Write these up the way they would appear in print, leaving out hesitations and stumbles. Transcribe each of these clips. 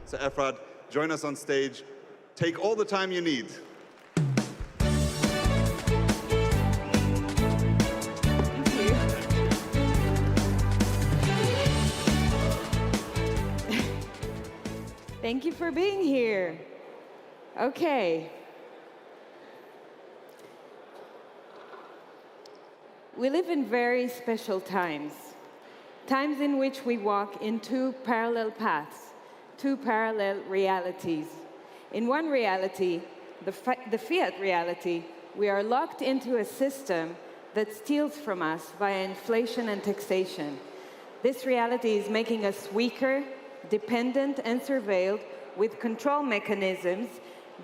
So Efrat, join us on stage. Take all the time you need. Thank you for being here. Okay. We live in very special times. Times in which we walk in two parallel paths, two parallel realities. In one reality, the fiat reality, we are locked into a system that steals from us via inflation and taxation. This reality is making us weaker, dependent and surveilled with control mechanisms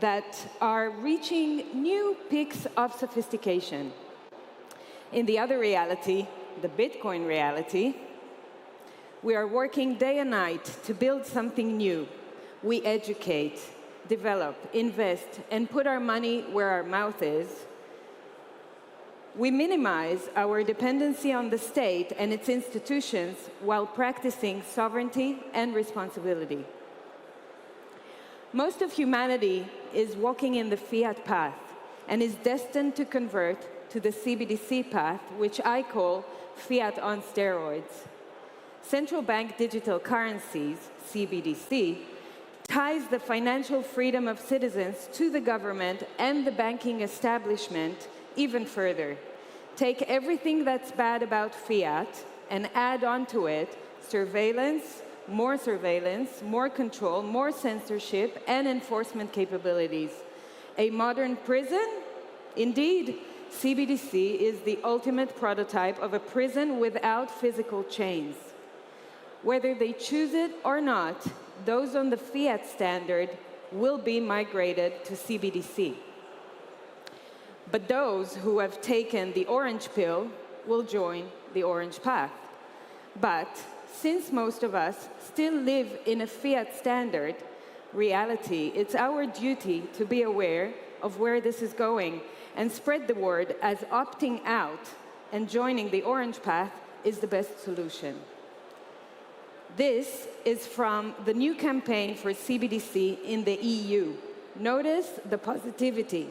that are reaching new peaks of sophistication. In the other reality, the Bitcoin reality, we are working day and night to build something new. We educate, develop, invest, and put our money where our mouth is. We minimize our dependency on the state and its institutions while practicing sovereignty and responsibility. Most of humanity is walking in the fiat path and is destined to convert to the CBDC path, which I call fiat on steroids. Central bank digital currencies, CBDC, ties the financial freedom of citizens to the government and the banking establishment even further. Take everything that's bad about fiat and add onto it surveillance, more control, more censorship, and enforcement capabilities. A modern prison? Indeed, CBDC is the ultimate prototype of a prison without physical chains. Whether they choose it or not, those on the fiat standard will be migrated to CBDC. But those who have taken the orange pill will join the orange path. But since most of us still live in a fiat standard reality, it's our duty to be aware of where this is going and spread the word as opting out and joining the orange path is the best solution. This is from the new campaign for CBDC in the EU. Notice the positivity.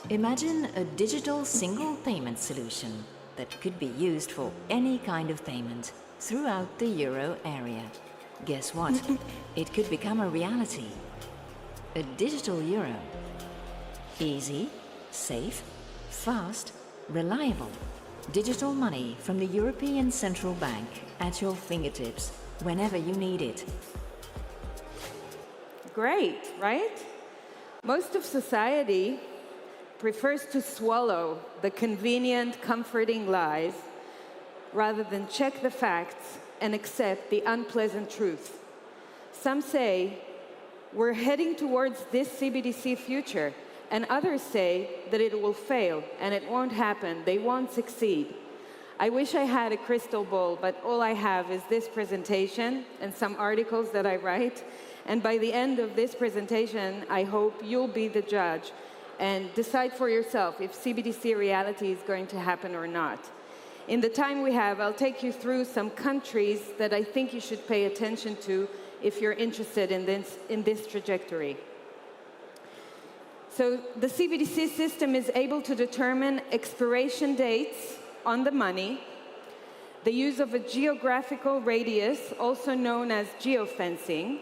Imagine a digital single payment solution that could be used for any kind of payment throughout the euro area. Guess what? It could become a reality. A digital euro. Easy, safe, fast, reliable. Digital money from the European Central Bank at your fingertips whenever you need it. Great, right? Most of society prefers to swallow the convenient, comforting lies rather than check the facts and accept the unpleasant truth. Some say we're heading towards this CBDC future, and others say that it will fail and it won't happen, they won't succeed. I wish I had a crystal ball, but all I have is this presentation and some articles that I write. And by the end of this presentation, I hope you'll be the judge and decide for yourself if CBDC reality is going to happen or not. In the time we have, I'll take you through some countries that I think you should pay attention to if you're interested in this trajectory. So the CBDC system is able to determine expiration dates on the money, the use of a geographical radius, also known as geofencing,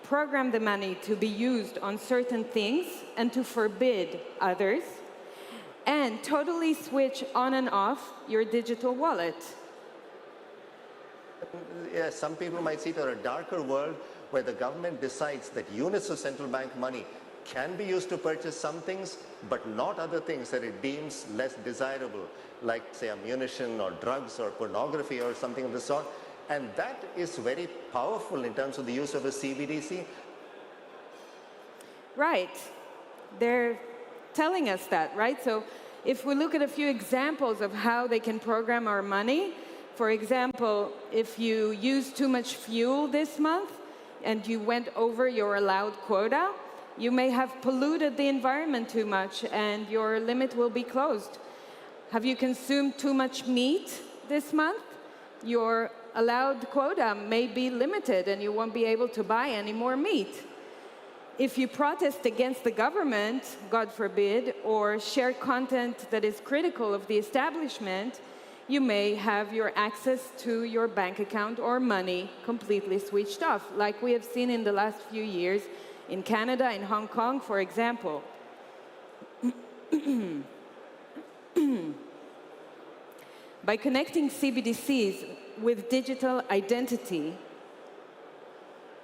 program the money to be used on certain things and to forbid others, and totally switch on and off your digital wallet. Yeah, some people might see it as a darker world where the government decides that units of central bank money can be used to purchase some things, but not other things that it deems less desirable, like, say, ammunition or drugs or pornography or something of the sort. And that is very powerful in terms of the use of a CBDC. Right. They're telling us that, right? So if we look at a few examples of how they can program our money, for example, if you use too much fuel this month and you went over your allowed quota, you may have polluted the environment too much and your limit will be closed. Have you consumed too much meat this month? Your allowed quota may be limited and you won't be able to buy any more meat. If you protest against the government, God forbid, or share content that is critical of the establishment, you may have your access to your bank account or money completely switched off, like we have seen in the last few years in Canada and Hong Kong, for example. By connecting CBDCs with digital identity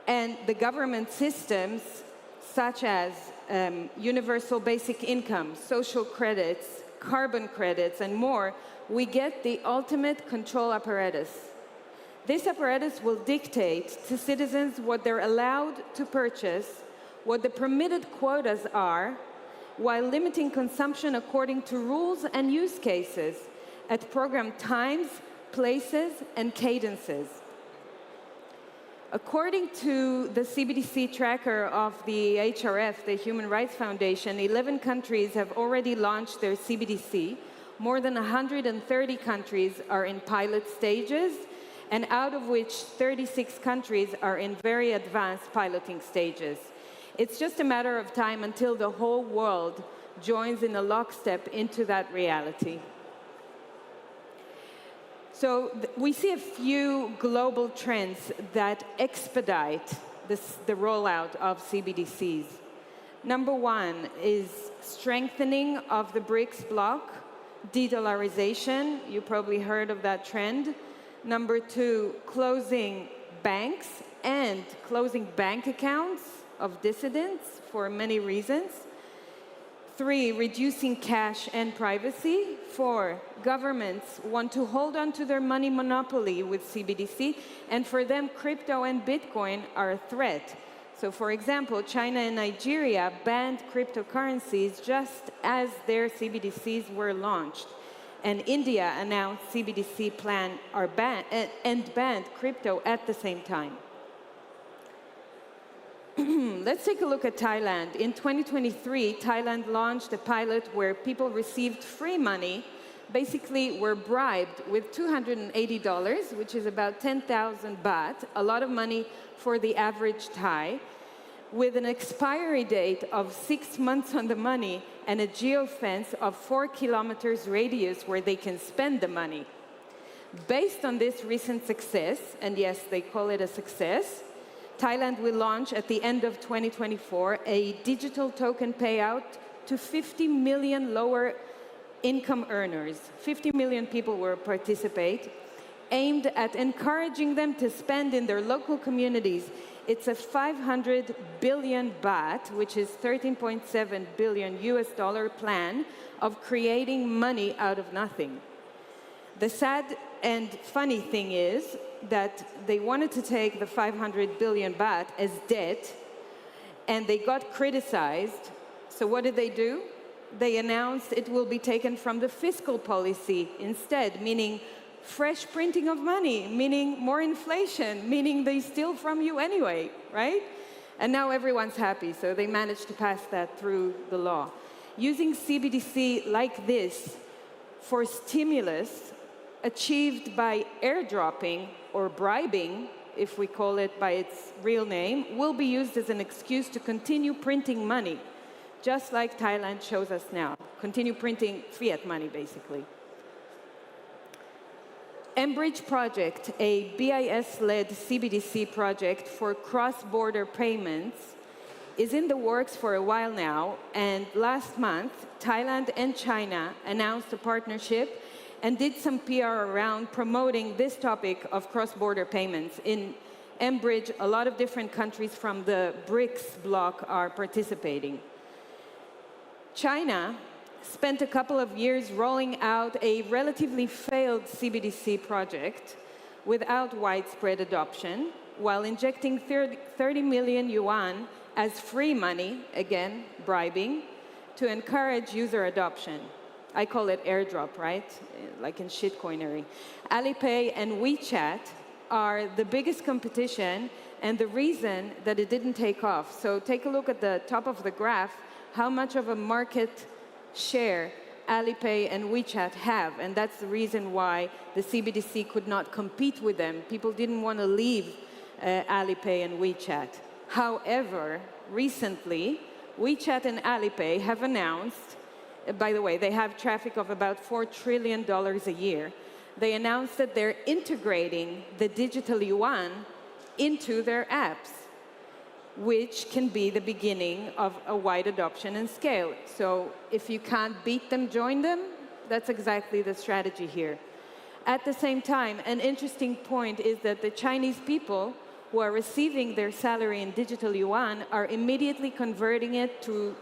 and the government systems such as universal basic income, social credits, carbon credits, and more, we get the ultimate control apparatus. This apparatus will dictate to citizens what they're allowed to purchase, what the permitted quotas are, while limiting consumption according to rules and use cases at program times, places, and cadences. According to the CBDC tracker of the HRF, the Human Rights Foundation, 11 countries have already launched their CBDC. More than 130 countries are in pilot stages, and out of which 36 countries are in very advanced piloting stages. It's just a matter of time until the whole world joins in a lockstep into that reality. So we see a few global trends that expedite the rollout of CBDCs. Number one is strengthening of the BRICS bloc, de-dollarization. You probably heard of that trend. Number two, closing banks and closing bank accounts of dissidents for many reasons. Three, reducing cash and privacy. Four, governments want to hold on to their money monopoly with CBDC, and for them, crypto and Bitcoin are a threat. So for example, China and Nigeria banned cryptocurrencies just as their CBDCs were launched. And India announced CBDC plan and banned crypto at the same time. Let's take a look at Thailand. In 2023, Thailand launched a pilot where people received free money, basically were bribed with $280, which is about 10,000 baht, a lot of money for the average Thai, with an expiry date of 6 months on the money and a geofence of 4 kilometers radius where they can spend the money. Based on this recent success, and yes, they call it a success, Thailand will launch at the end of 2024 a digital token payout to 50 million lower income earners. 50 million people will participate, aimed at encouraging them to spend in their local communities. It's a 500 billion baht, which is 13.7 billion US dollar plan of creating money out of nothing. The sad and funny thing is that they wanted to take the 500 billion baht as debt, and they got criticized. So what did they do? They announced it will be taken from the fiscal policy instead, meaning fresh printing of money, meaning more inflation, meaning they steal from you anyway, right? And now everyone's happy, so they managed to pass that through the law. Using CBDC like this for stimulus achieved by airdropping or bribing, if we call it by its real name, will be used as an excuse to continue printing money, just like Thailand shows us now. Continue printing fiat money, basically. Enbridge project, a BIS-led CBDC project for cross-border payments, is in the works for a while now, and last month, Thailand and China announced a partnership and did some PR around promoting this topic of cross-border payments. In Enbridge, a lot of different countries from the BRICS bloc are participating. China spent a couple of years rolling out a relatively failed CBDC project without widespread adoption, while injecting 30 million yuan as free money, again, bribing, to encourage user adoption. I call it airdrop, right? Like in shitcoinery. Alipay and WeChat are the biggest competition and the reason that it didn't take off. So take a look at the top of the graph, how much of a market share Alipay and WeChat have, and that's the reason why the CBDC could not compete with them. People didn't want to leave Alipay and WeChat. However, recently, WeChat and Alipay have announced, by the way, they have traffic of about $4 trillion a year. They announced that they're integrating the digital yuan into their apps, which can be the beginning of a wide adoption and scale. So if you can't beat them, join them. That's exactly the strategy here. At the same time, an interesting point is that the Chinese people who are receiving their salary in digital yuan are immediately converting it to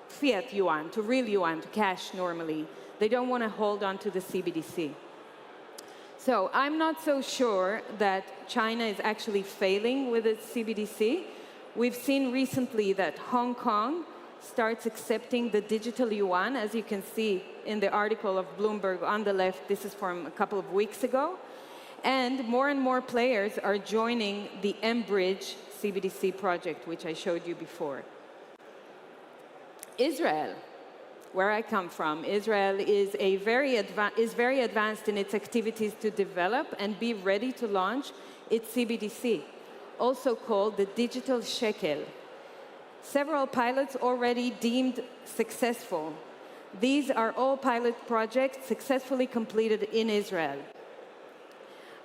fiat yuan, to real yuan, to cash normally. They don't want to hold on to the CBDC. So I'm not so sure that China is actually failing with its CBDC. We've seen recently that Hong Kong starts accepting the digital yuan, as you can see in the article of Bloomberg on the left. This is from a couple of weeks ago. And more players are joining the MBridge CBDC project, which I showed you before. Israel, where I come from, Israel is very advanced in its activities to develop and be ready to launch its CBDC, also called the digital shekel. Several pilots already deemed successful. These are all pilot projects successfully completed in Israel.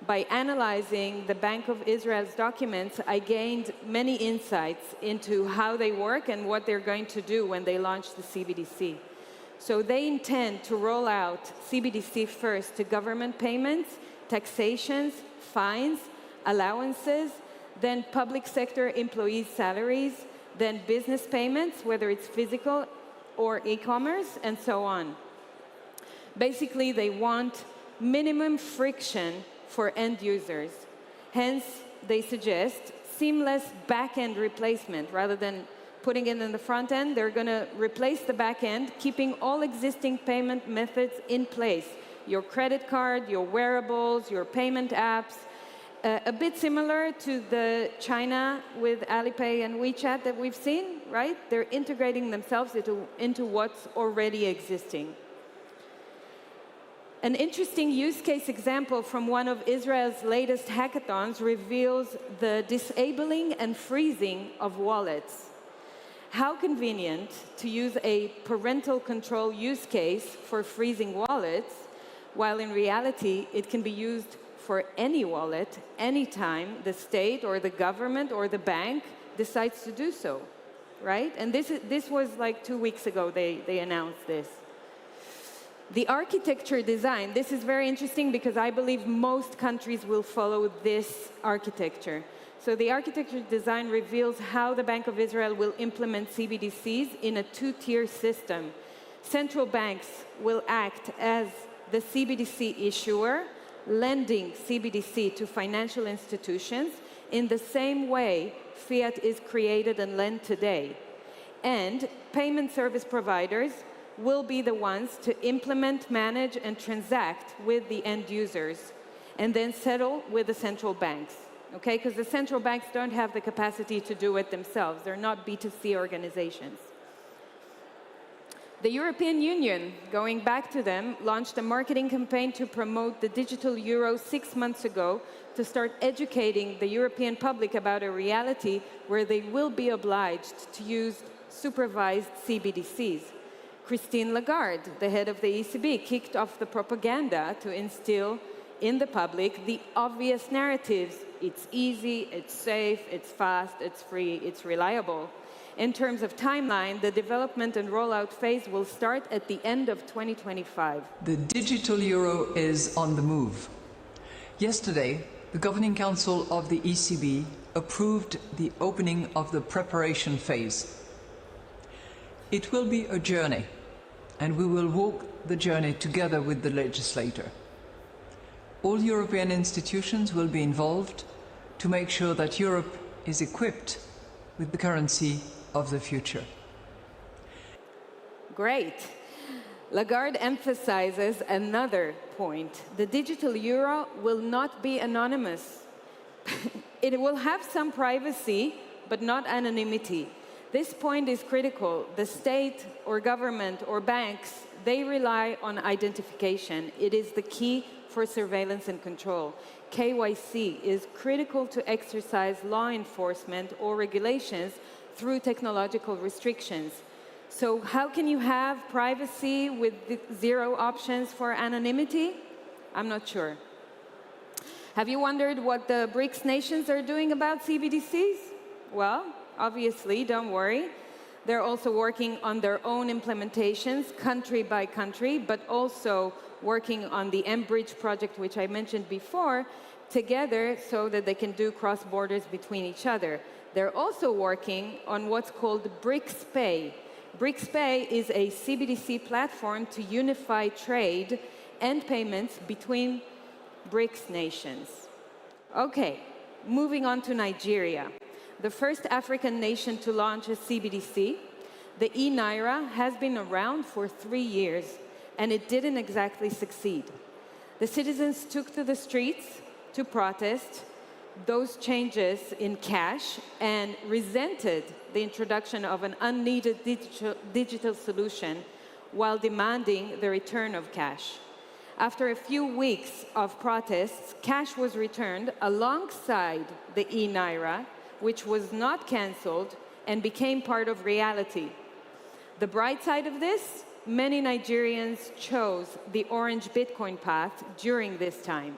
By analyzing the Bank of Israel's documents, I gained many insights into how they work and what they're going to do when they launch the CBDC. So they intend to roll out CBDC first to government payments, taxations, fines, allowances, then public sector employees' salaries, then business payments, whether it's physical or e-commerce, and so on. Basically, they want minimum friction for end users. Hence, they suggest seamless back-end replacement. Rather than putting it in the front end, they're going to replace the back end, keeping all existing payment methods in place. Your credit card, your wearables, your payment apps. A bit similar to the China with Alipay and WeChat that we've seen, right? They're integrating themselves into what's already existing. An interesting use case example from one of Israel's latest hackathons reveals the disabling and freezing of wallets. How convenient to use a parental control use case for freezing wallets, while in reality it can be used for any wallet, anytime the state or the government or the bank decides to do so, right? And this was like 2 weeks ago they announced this. The architecture design, this is very interesting because I believe most countries will follow this architecture. So the architecture design reveals how the Bank of Israel will implement CBDCs in a two-tier system. Central banks will act as the CBDC issuer, lending CBDC to financial institutions in the same way fiat is created and lent today. And payment service providers will be the ones to implement, manage, and transact with the end users, and then settle with the central banks, okay? Because the central banks don't have the capacity to do it themselves. They're not B2C organizations. The European Union, going back to them, launched a marketing campaign to promote the digital euro 6 months ago to start educating the European public about a reality where they will be obliged to use supervised CBDCs. Christine Lagarde, the head of the ECB, kicked off the propaganda to instill in the public the obvious narratives. It's easy, it's safe, it's fast, it's free, it's reliable. In terms of timeline, the development and rollout phase will start at the end of 2025. The digital euro is on the move. Yesterday, the Governing Council of the ECB approved the opening of the preparation phase. It will be a journey, and we will walk the journey together with the legislator. All European institutions will be involved to make sure that Europe is equipped with the currency of the future. Great. Lagarde emphasizes another point. The digital euro will not be anonymous. It will have some privacy, but not anonymity. This point is critical. The state or government or banks, they rely on identification. It is the key for surveillance and control. KYC is critical to exercise law enforcement or regulations through technological restrictions. So how can you have privacy with zero options for anonymity? I'm not sure. Have you wondered what the BRICS nations are doing about CBDCs? Well, obviously, don't worry. They're also working on their own implementations, country by country, but also working on the mBridge project, which I mentioned before, together so that they can do cross borders between each other. They're also working on what's called BRICS Pay. BRICS Pay is a CBDC platform to unify trade and payments between BRICS nations. Okay, moving on to Nigeria. The first African nation to launch a CBDC, the e-Naira has been around for 3 years, and it didn't exactly succeed. The citizens took to the streets to protest those changes in cash and resented the introduction of an unneeded digital solution while demanding the return of cash. After a few weeks of protests, cash was returned alongside the e-Naira, which was not cancelled and became part of reality. The bright side of this, many Nigerians chose the orange Bitcoin path during this time.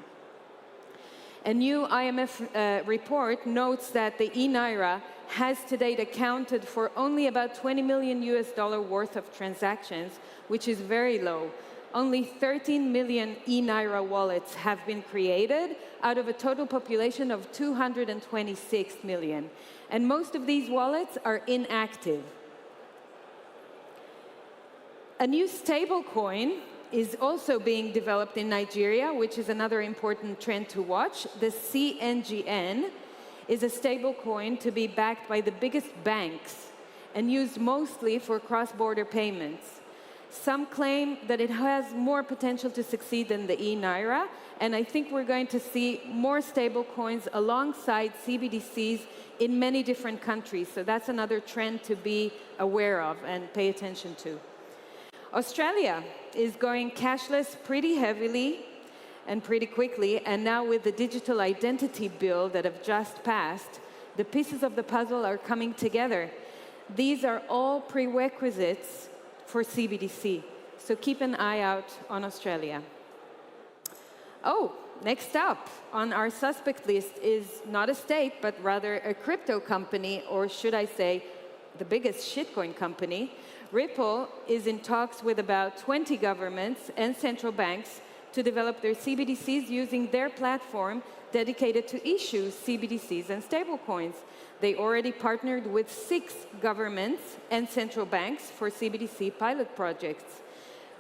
A new IMF report notes that the e-Naira has to date accounted for only about $20 million worth of transactions, which is very low. Only 13 million e-Naira wallets have been created out of a total population of 226 million. And most of these wallets are inactive. A new stablecoin is also being developed in Nigeria, which is another important trend to watch. The CNGN is a stablecoin to be backed by the biggest banks and used mostly for cross-border payments. Some claim that it has more potential to succeed than the e-Naira, and I think we're going to see more stablecoins alongside CBDCs in many different countries. So that's another trend to be aware of and pay attention to. Australia is going cashless pretty heavily and pretty quickly, and now with the digital identity bill that have just passed, the pieces of the puzzle are coming together. These are all prerequisites for CBDC, so keep an eye out on Australia. Oh, next up on our suspect list is not a state, but rather a crypto company, or should I say, the biggest shitcoin company. Ripple is in talks with about 20 governments and central banks to develop their CBDCs using their platform dedicated to issue CBDCs and stablecoins. They already partnered with 6 governments and central banks for CBDC pilot projects.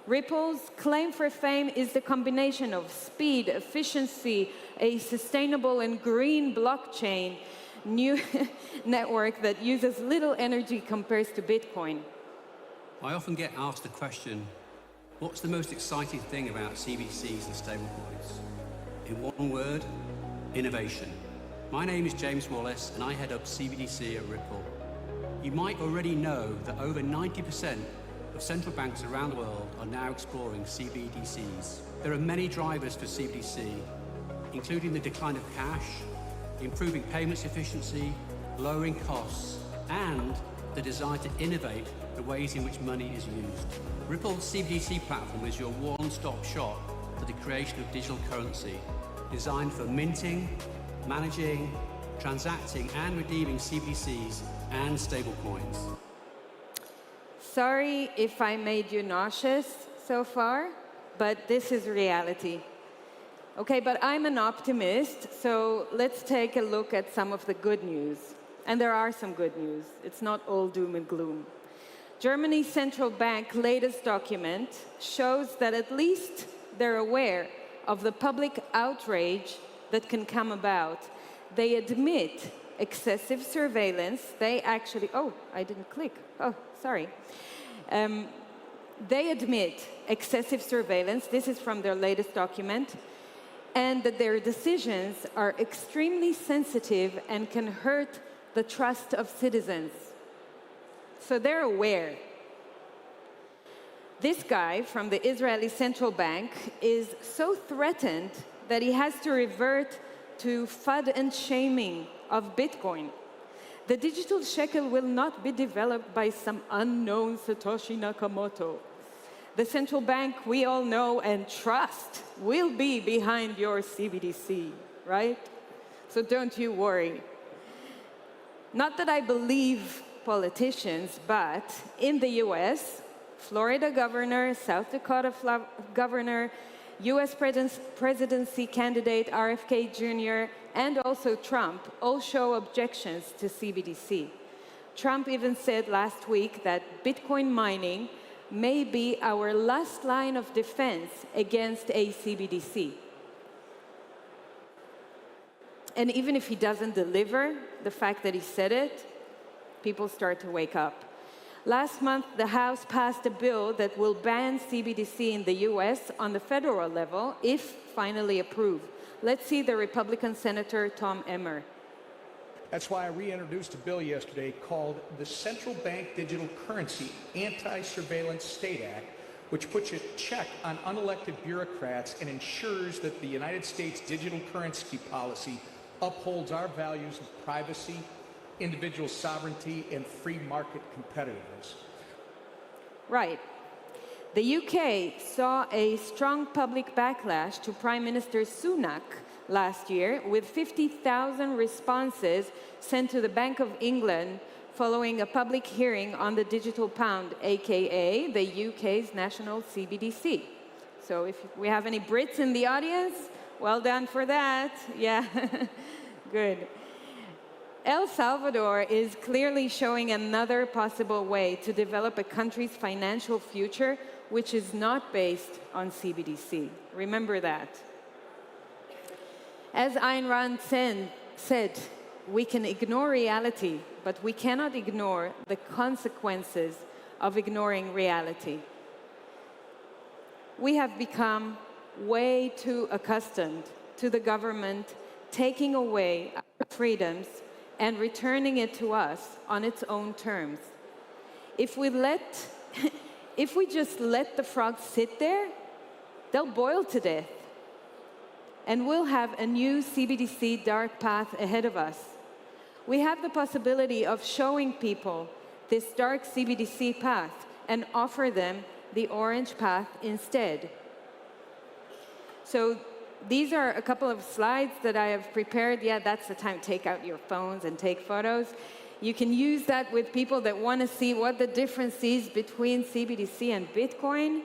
Ripple's claim for fame is the combination of speed, efficiency, a sustainable and green blockchain, new network that uses little energy compared to Bitcoin. I often get asked the question, what's the most exciting thing about CBDCs and stablecoins? In one word, innovation. My name is James Wallace, and I head up CBDC at Ripple. You might already know that over 90% of central banks around the world are now exploring CBDCs. There are many drivers for CBDC, including the decline of cash, improving payments efficiency, lowering costs, and the desire to innovate the ways in which money is used. Ripple's CBDC platform is your one-stop shop for the creation of digital currency, designed for minting, managing, transacting, and redeeming CBDCs and stablecoins. Sorry if I made you nauseous so far, but this is reality. Okay, but I'm an optimist, so let's take a look at some of the good news. And there are some good news. It's not all doom and gloom. Germany's central bank latest document shows that at least they're aware of the public outrage that can come about. They admit excessive surveillance. They actually, oh, I didn't click. Oh, sorry. They admit excessive surveillance. This is from their latest document. And that their decisions are extremely sensitive and can hurt the trust of citizens. So they're aware. This guy from the Israeli Central Bank is so threatened that he has to revert to FUD and shaming of Bitcoin. The digital shekel will not be developed by some unknown Satoshi Nakamoto. The central bank we all know and trust will be behind your CBDC, right? So don't you worry. Not that I believe politicians, but in the US, Florida governor, South Dakota governor, US presidency candidate RFK Jr., and also Trump all show objections to CBDC. Trump even said last week that Bitcoin mining may be our last line of defense against a CBDC. And even if he doesn't deliver, the fact that he said it, people start to wake up. Last month, the House passed a bill that will ban CBDC in the US on the federal level, if finally approved. Let's see the Republican Senator Tom Emmer. That's why I reintroduced a bill yesterday called the Central Bank Digital Currency Anti-Surveillance State Act, which puts a check on unelected bureaucrats and ensures that the United States digital currency policy upholds our values of privacy, individual sovereignty, and free market competitiveness. Right. The UK saw a strong public backlash to Prime Minister Sunak last year, with 50,000 responses sent to the Bank of England following a public hearing on the digital pound, aka the UK's national CBDC. So if we have any Brits in the audience, well done for that. Yeah, good. El Salvador is clearly showing another possible way to develop a country's financial future which is not based on CBDC. Remember that. As Ayn Rand said, we can ignore reality, but we cannot ignore the consequences of ignoring reality. We have become way too accustomed to the government taking away our freedoms and returning it to us on its own terms. If we just let the frogs sit there, they'll boil to death. And we'll have a new CBDC dark path ahead of us. We have the possibility of showing people this dark CBDC path and offer them the orange path instead. So these are a couple of slides that I have prepared. Yeah, that's the time to take out your phones and take photos. You can use that with people that want to see what the difference is between CBDC and Bitcoin.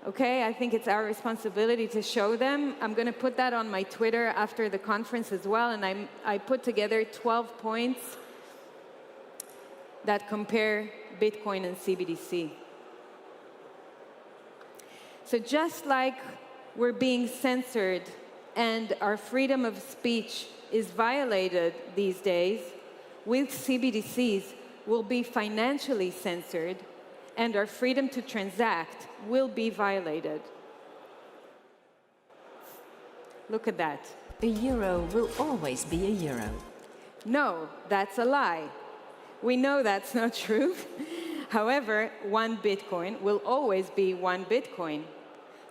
Okay, I think it's our responsibility to show them. I'm going to put that on my Twitter after the conference as well, and I put together 12 points that compare Bitcoin and CBDC. So just like we're being censored and our freedom of speech is violated these days, with CBDCs we'll be financially censored and our freedom to transact will be violated. Look at that. A euro will always be a euro. No, that's a lie. We know that's not true. However, one Bitcoin will always be one Bitcoin.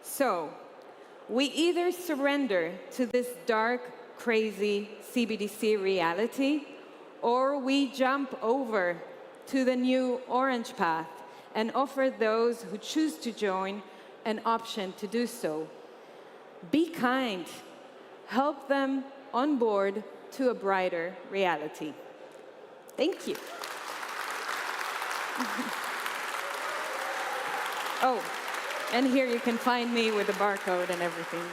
So, we either surrender to this dark, crazy CBDC reality, or we jump over to the new orange path and offer those who choose to join an option to do so. Be kind. Help them on board to a brighter reality. Thank you. Oh, and here you can find me with the barcode and everything.